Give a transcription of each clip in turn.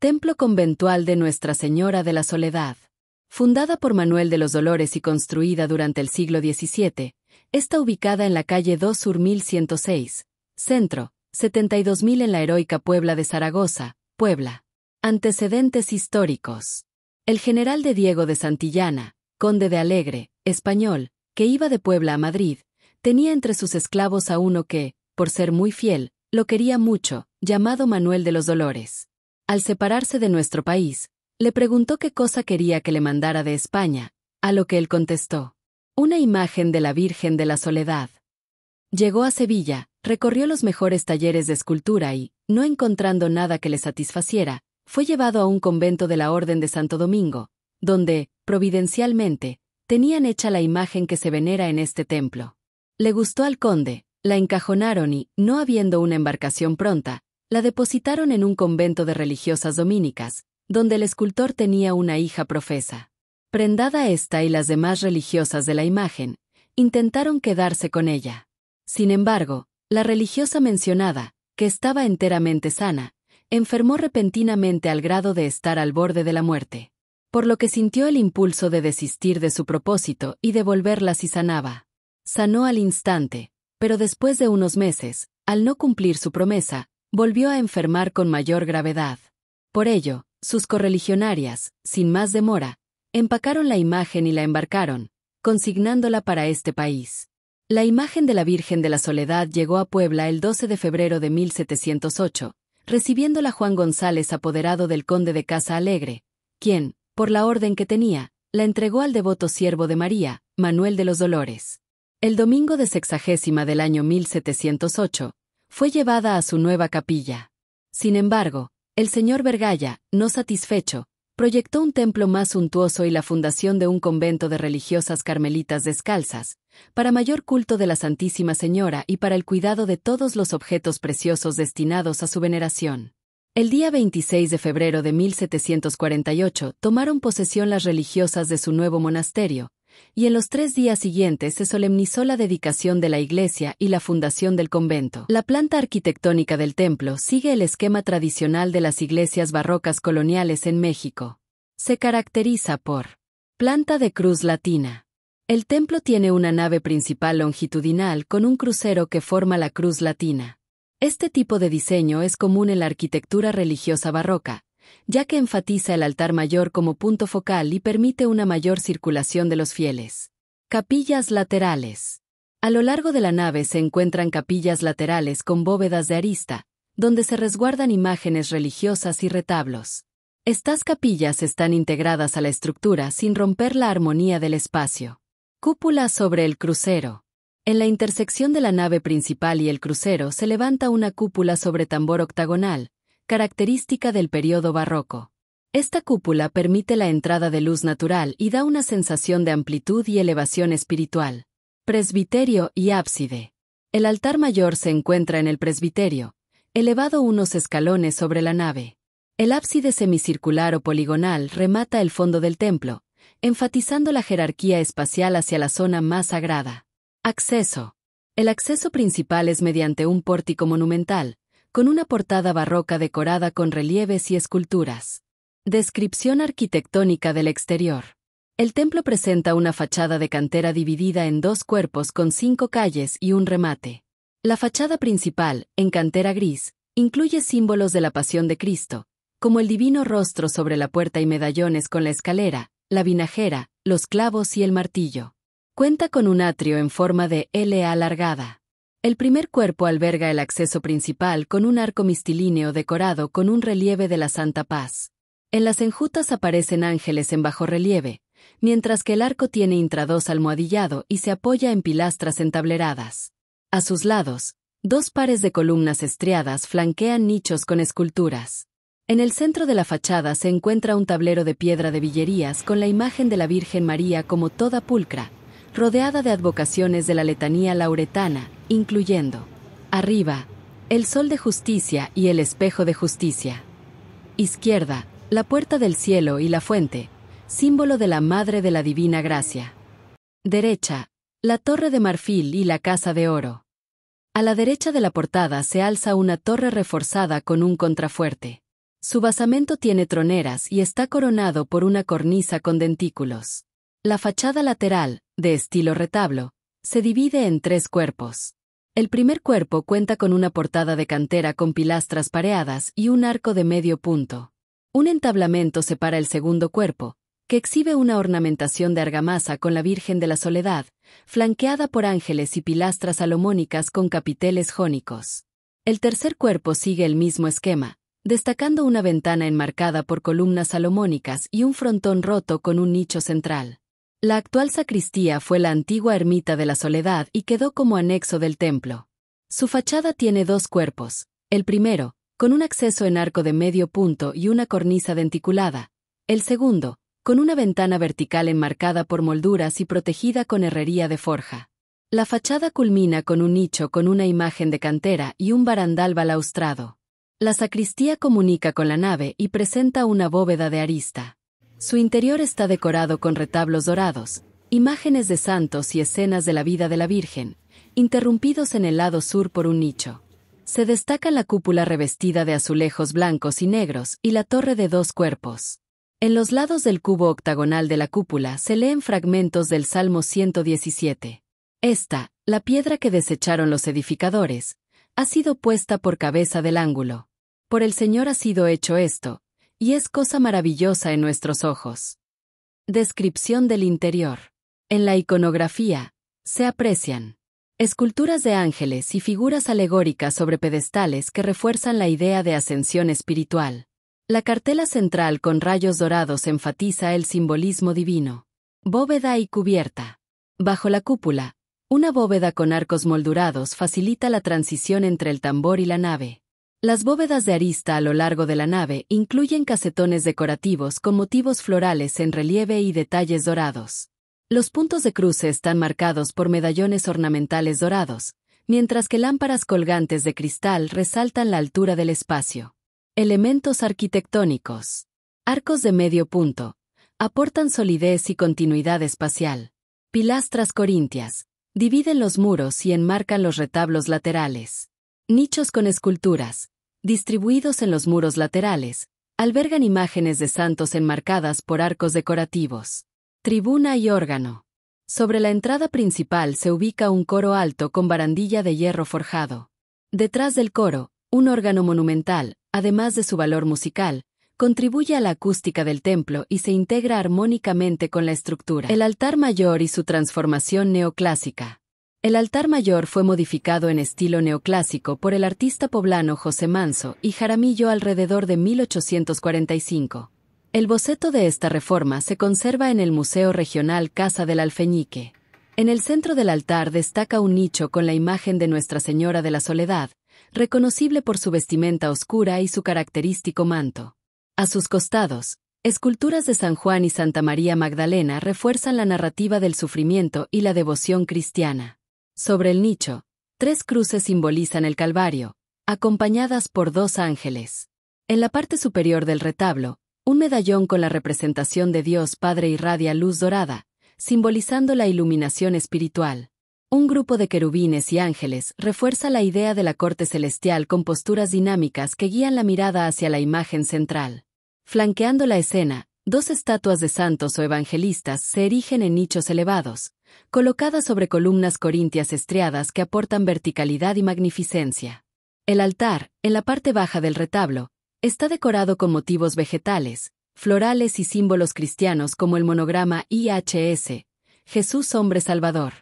Templo conventual de Nuestra Señora de la Soledad. Fundada por Manuel de los Dolores y construida durante el siglo XVII, está ubicada en la calle 2 Sur 1106, Centro, 72.000 en la heroica Puebla de Zaragoza, Puebla. Antecedentes históricos. El general de Diego de Santillana, conde de Alegre, español, que iba de Puebla a Madrid, tenía entre sus esclavos a uno que, por ser muy fiel, lo quería mucho, llamado Manuel de los Dolores. Al separarse de nuestro país, le preguntó qué cosa quería que le mandara de España, a lo que él contestó: una imagen de la Virgen de la Soledad. Llegó a Sevilla, recorrió los mejores talleres de escultura y, no encontrando nada que le satisfaciera, fue llevado a un convento de la Orden de Santo Domingo, donde, providencialmente, tenían hecha la imagen que se venera en este templo. Le gustó al conde, la encajonaron y, no habiendo una embarcación pronta, la depositaron en un convento de religiosas dominicas, donde el escultor tenía una hija profesa. Prendada esta y las demás religiosas de la imagen, intentaron quedarse con ella. Sin embargo, la religiosa mencionada, que estaba enteramente sana, enfermó repentinamente al grado de estar al borde de la muerte, por lo que sintió el impulso de desistir de su propósito y devolverla si sanaba. Sanó al instante, pero después de unos meses, al no cumplir su promesa, volvió a enfermar con mayor gravedad. Por ello, sus correligionarias, sin más demora, empacaron la imagen y la embarcaron, consignándola para este país. La imagen de la Virgen de la Soledad llegó a Puebla el 12 de febrero de 1708, recibiéndola Juan González, apoderado del conde de Casa Alegre, quien, por la orden que tenía, la entregó al devoto siervo de María, Manuel de los Dolores. El domingo de sexagésima del año 1708, fue llevada a su nueva capilla. Sin embargo, el señor Vergalla, no satisfecho, proyectó un templo más suntuoso y la fundación de un convento de religiosas carmelitas descalzas, para mayor culto de la Santísima Señora y para el cuidado de todos los objetos preciosos destinados a su veneración. El día 26 de febrero de 1748 tomaron posesión las religiosas de su nuevo monasterio, y en los 3 días siguientes se solemnizó la dedicación de la iglesia y la fundación del convento. La planta arquitectónica del templo sigue el esquema tradicional de las iglesias barrocas coloniales en México. Se caracteriza por planta de cruz latina. El templo tiene una nave principal longitudinal con un crucero que forma la cruz latina. Este tipo de diseño es común en la arquitectura religiosa barroca, ya que enfatiza el altar mayor como punto focal y permite una mayor circulación de los fieles. Capillas laterales. A lo largo de la nave se encuentran capillas laterales con bóvedas de arista, donde se resguardan imágenes religiosas y retablos. Estas capillas están integradas a la estructura sin romper la armonía del espacio. Cúpula sobre el crucero. En la intersección de la nave principal y el crucero se levanta una cúpula sobre tambor octagonal, característica del período barroco. Esta cúpula permite la entrada de luz natural y da una sensación de amplitud y elevación espiritual. Presbiterio y ábside. El altar mayor se encuentra en el presbiterio, elevado unos escalones sobre la nave. El ábside semicircular o poligonal remata el fondo del templo, enfatizando la jerarquía espacial hacia la zona más sagrada. Acceso. El acceso principal es mediante un pórtico monumental, con una portada barroca decorada con relieves y esculturas. Descripción arquitectónica del exterior. El templo presenta una fachada de cantera dividida en 2 cuerpos con 5 calles y un remate. La fachada principal, en cantera gris, incluye símbolos de la Pasión de Cristo, como el divino rostro sobre la puerta y medallones con la escalera, la vinajera, los clavos y el martillo. Cuenta con un atrio en forma de L alargada. El primer cuerpo alberga el acceso principal con un arco mistilíneo decorado con un relieve de la Santa Paz. En las enjutas aparecen ángeles en bajorrelieve, mientras que el arco tiene intrados almohadillado y se apoya en pilastras entableradas. A sus lados, 2 pares de columnas estriadas flanquean nichos con esculturas. En el centro de la fachada se encuentra un tablero de piedra de villerías con la imagen de la Virgen María como toda pulcra, rodeada de advocaciones de la letanía lauretana, incluyendo: arriba, el sol de justicia y el espejo de justicia. Izquierda, la puerta del cielo y la fuente, símbolo de la Madre de la Divina Gracia. Derecha, la torre de marfil y la casa de oro. A la derecha de la portada se alza una torre reforzada con un contrafuerte. Su basamento tiene troneras y está coronado por una cornisa con dentículos. La fachada lateral, de estilo retablo, se divide en 3 cuerpos. El primer cuerpo cuenta con una portada de cantera con pilastras pareadas y un arco de medio punto. Un entablamento separa el segundo cuerpo, que exhibe una ornamentación de argamasa con la Virgen de la Soledad, flanqueada por ángeles y pilastras salomónicas con capiteles jónicos. El tercer cuerpo sigue el mismo esquema, destacando una ventana enmarcada por columnas salomónicas y un frontón roto con un nicho central. La actual sacristía fue la antigua ermita de la Soledad y quedó como anexo del templo. Su fachada tiene 2 cuerpos, el primero, con un acceso en arco de medio punto y una cornisa denticulada, el segundo, con una ventana vertical enmarcada por molduras y protegida con herrería de forja. La fachada culmina con un nicho con una imagen de cantera y un barandal balaustrado. La sacristía comunica con la nave y presenta una bóveda de arista. Su interior está decorado con retablos dorados, imágenes de santos y escenas de la vida de la Virgen, interrumpidos en el lado sur por un nicho. Se destaca la cúpula revestida de azulejos blancos y negros y la torre de 2 cuerpos. En los lados del cubo octagonal de la cúpula se leen fragmentos del Salmo 117. Esta, la piedra que desecharon los edificadores, ha sido puesta por cabeza del ángulo. Por el Señor ha sido hecho esto, y es cosa maravillosa en nuestros ojos. Descripción del interior. En la iconografía, se aprecian esculturas de ángeles y figuras alegóricas sobre pedestales que refuerzan la idea de ascensión espiritual. La cartela central con rayos dorados enfatiza el simbolismo divino. Bóveda y cubierta. Bajo la cúpula, una bóveda con arcos moldurados facilita la transición entre el tambor y la nave. Las bóvedas de arista a lo largo de la nave incluyen casetones decorativos con motivos florales en relieve y detalles dorados. Los puntos de cruce están marcados por medallones ornamentales dorados, mientras que lámparas colgantes de cristal resaltan la altura del espacio. Elementos arquitectónicos. Arcos de medio punto. Aportan solidez y continuidad espacial. Pilastras corintias. Dividen los muros y enmarcan los retablos laterales. Nichos con esculturas, distribuidos en los muros laterales, albergan imágenes de santos enmarcadas por arcos decorativos. Tribuna y órgano. Sobre la entrada principal se ubica un coro alto con barandilla de hierro forjado. Detrás del coro, un órgano monumental, además de su valor musical, contribuye a la acústica del templo y se integra armónicamente con la estructura. El altar mayor y su transformación neoclásica. El altar mayor fue modificado en estilo neoclásico por el artista poblano José Manso y Jaramillo alrededor de 1845. El boceto de esta reforma se conserva en el Museo Regional Casa del Alfeñique. En el centro del altar destaca un nicho con la imagen de Nuestra Señora de la Soledad, reconocible por su vestimenta oscura y su característico manto. A sus costados, esculturas de San Juan y Santa María Magdalena refuerzan la narrativa del sufrimiento y la devoción cristiana. Sobre el nicho, 3 cruces simbolizan el Calvario, acompañadas por 2 ángeles. En la parte superior del retablo, un medallón con la representación de Dios Padre irradia luz dorada, simbolizando la iluminación espiritual. Un grupo de querubines y ángeles refuerza la idea de la corte celestial con posturas dinámicas que guían la mirada hacia la imagen central. Flanqueando la escena, 2 estatuas de santos o evangelistas se erigen en nichos elevados, colocadas sobre columnas corintias estriadas que aportan verticalidad y magnificencia. El altar, en la parte baja del retablo, está decorado con motivos vegetales, florales y símbolos cristianos como el monograma IHS, Jesús Hombre Salvador.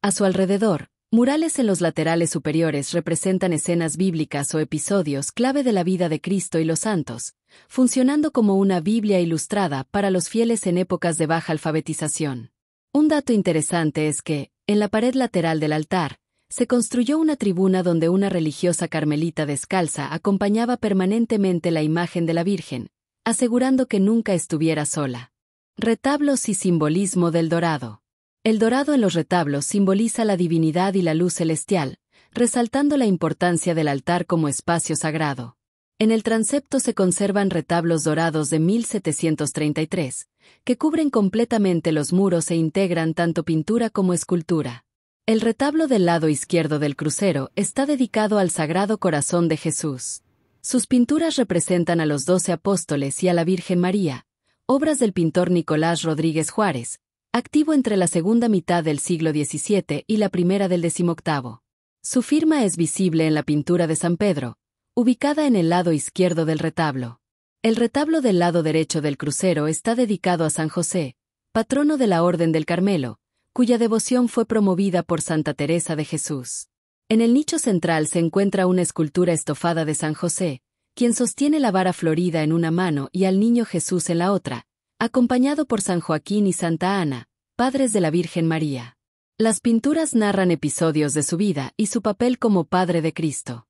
A su alrededor, murales en los laterales superiores representan escenas bíblicas o episodios clave de la vida de Cristo y los santos, funcionando como una Biblia ilustrada para los fieles en épocas de baja alfabetización. Un dato interesante es que, en la pared lateral del altar, se construyó una tribuna donde una religiosa carmelita descalza acompañaba permanentemente la imagen de la Virgen, asegurando que nunca estuviera sola. Retablos y simbolismo del dorado. El dorado en los retablos simboliza la divinidad y la luz celestial, resaltando la importancia del altar como espacio sagrado. En el transepto se conservan retablos dorados de 1733, que cubren completamente los muros e integran tanto pintura como escultura. El retablo del lado izquierdo del crucero está dedicado al Sagrado Corazón de Jesús. Sus pinturas representan a los 12 apóstoles y a la Virgen María, obras del pintor Nicolás Rodríguez Juárez, activo entre la segunda mitad del siglo XVII y la primera del XVIII. Su firma es visible en la pintura de San Pedro, ubicada en el lado izquierdo del retablo. El retablo del lado derecho del crucero está dedicado a San José, patrono de la Orden del Carmelo, cuya devoción fue promovida por Santa Teresa de Jesús. En el nicho central se encuentra una escultura estofada de San José, quien sostiene la vara florida en una mano y al niño Jesús en la otra, acompañado por San Joaquín y Santa Ana, padres de la Virgen María. Las pinturas narran episodios de su vida y su papel como Padre de Cristo.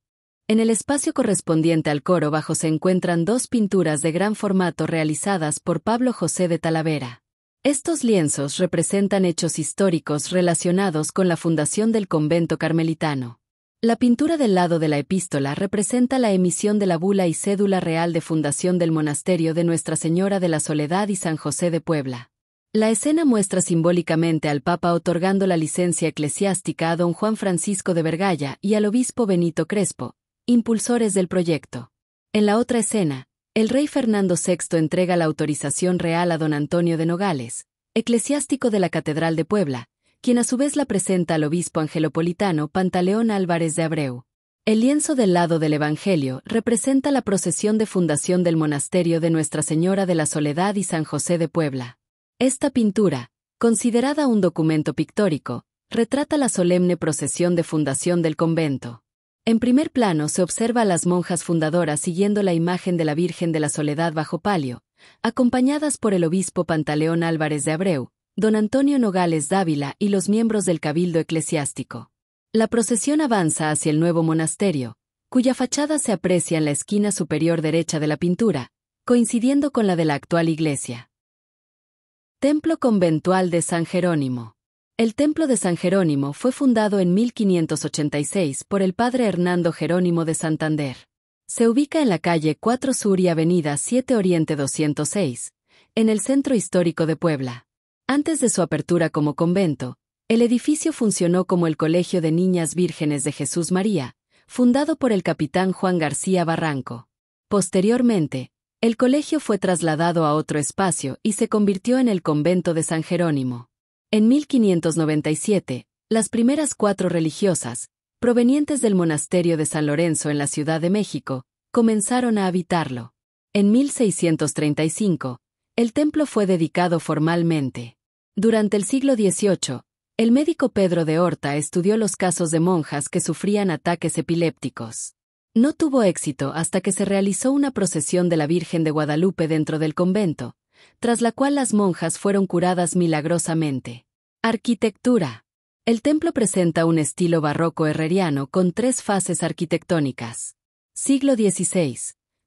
En el espacio correspondiente al coro bajo se encuentran 2 pinturas de gran formato realizadas por Pablo José de Talavera. Estos lienzos representan hechos históricos relacionados con la fundación del convento carmelitano. La pintura del lado de la epístola representa la emisión de la bula y cédula real de fundación del monasterio de Nuestra Señora de la Soledad y San José de Puebla. La escena muestra simbólicamente al Papa otorgando la licencia eclesiástica a don Juan Francisco de Vergalla y al obispo Benito Crespo, impulsores del proyecto. En la otra escena, el rey Fernando VI entrega la autorización real a don Antonio de Nogales, eclesiástico de la Catedral de Puebla, quien a su vez la presenta al obispo angelopolitano Pantaleón Álvarez de Abreu. El lienzo del lado del Evangelio representa la procesión de fundación del monasterio de Nuestra Señora de la Soledad y San José de Puebla. Esta pintura, considerada un documento pictórico, retrata la solemne procesión de fundación del convento. En primer plano se observa a las monjas fundadoras siguiendo la imagen de la Virgen de la Soledad bajo palio, acompañadas por el obispo Pantaleón Álvarez de Abreu, don Antonio Nogales Dávila y los miembros del cabildo eclesiástico. La procesión avanza hacia el nuevo monasterio, cuya fachada se aprecia en la esquina superior derecha de la pintura, coincidiendo con la de la actual iglesia. Templo conventual de San Jerónimo. El Templo de San Jerónimo fue fundado en 1586 por el padre Hernando Jerónimo de Santander. Se ubica en la calle 4 Sur y avenida 7 Oriente 206, en el centro histórico de Puebla. Antes de su apertura como convento, el edificio funcionó como el Colegio de Niñas Vírgenes de Jesús María, fundado por el capitán Juan García Barranco. Posteriormente, el colegio fue trasladado a otro espacio y se convirtió en el convento de San Jerónimo. En 1597, las primeras 4 religiosas, provenientes del monasterio de San Lorenzo en la Ciudad de México, comenzaron a habitarlo. En 1635, el templo fue dedicado formalmente. Durante el siglo XVIII, el médico Pedro de Horta estudió los casos de monjas que sufrían ataques epilépticos. No tuvo éxito hasta que se realizó una procesión de la Virgen de Guadalupe dentro del convento, tras la cual las monjas fueron curadas milagrosamente. Arquitectura. El templo presenta un estilo barroco herreriano con 3 fases arquitectónicas. Siglo XVI.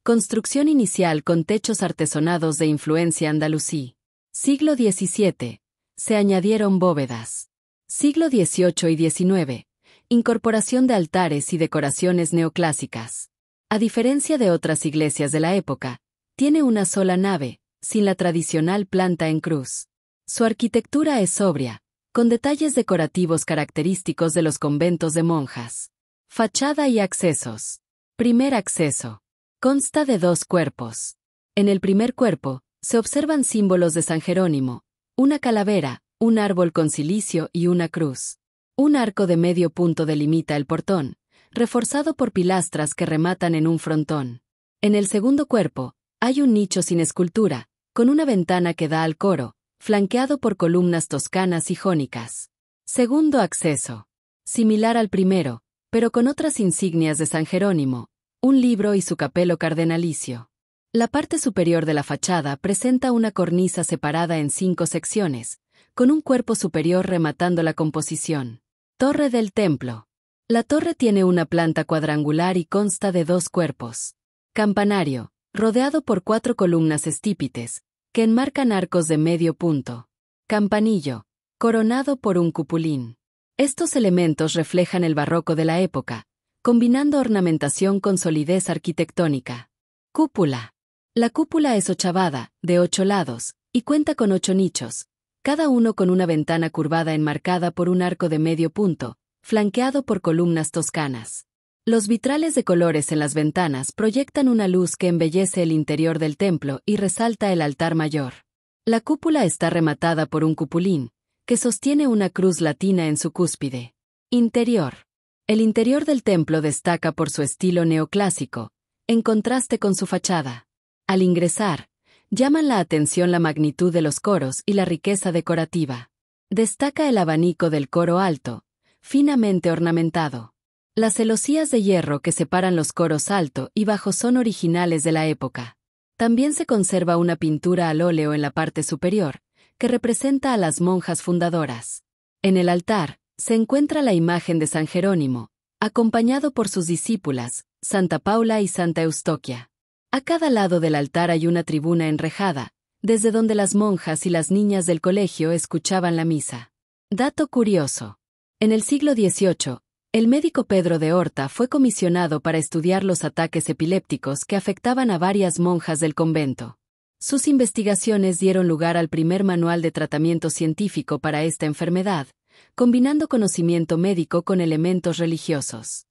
Construcción inicial con techos artesonados de influencia andalusí. Siglo XVII. Se añadieron bóvedas. Siglo XVIII y XIX. Incorporación de altares y decoraciones neoclásicas. A diferencia de otras iglesias de la época, tiene una sola nave, sin la tradicional planta en cruz. Su arquitectura es sobria, con detalles decorativos característicos de los conventos de monjas. Fachada y accesos. Primer acceso. Consta de 2 cuerpos. En el primer cuerpo, se observan símbolos de San Jerónimo, una calavera, un árbol con cilicio y una cruz. Un arco de medio punto delimita el portón, reforzado por pilastras que rematan en un frontón. En el segundo cuerpo, hay un nicho sin escultura, con una ventana que da al coro, flanqueado por columnas toscanas y jónicas. Segundo acceso. Similar al primero, pero con otras insignias de San Jerónimo, un libro y su capelo cardenalicio. La parte superior de la fachada presenta una cornisa separada en 5 secciones, con un cuerpo superior rematando la composición. Torre del templo. La torre tiene una planta cuadrangular y consta de 2 cuerpos. Campanario, rodeado por 4 columnas estípites, que enmarcan arcos de medio punto. Campanillo, coronado por un cupulín. Estos elementos reflejan el barroco de la época, combinando ornamentación con solidez arquitectónica. Cúpula. La cúpula es ochavada, de 8 lados, y cuenta con 8 nichos, cada uno con una ventana curvada enmarcada por un arco de medio punto, flanqueado por columnas toscanas. Los vitrales de colores en las ventanas proyectan una luz que embellece el interior del templo y resalta el altar mayor. La cúpula está rematada por un cupulín, que sostiene una cruz latina en su cúspide. Interior. El interior del templo destaca por su estilo neoclásico, en contraste con su fachada. Al ingresar, llaman la atención la magnitud de los coros y la riqueza decorativa. Destaca el abanico del coro alto, finamente ornamentado. Las celosías de hierro que separan los coros alto y bajo son originales de la época. También se conserva una pintura al óleo en la parte superior, que representa a las monjas fundadoras. En el altar, se encuentra la imagen de San Jerónimo, acompañado por sus discípulas, Santa Paula y Santa Eustoquia. A cada lado del altar hay una tribuna enrejada, desde donde las monjas y las niñas del colegio escuchaban la misa. Dato curioso. En el siglo XVIII, el médico Pedro de Horta fue comisionado para estudiar los ataques epilépticos que afectaban a varias monjas del convento. Sus investigaciones dieron lugar al primer manual de tratamiento científico para esta enfermedad, combinando conocimiento médico con elementos religiosos.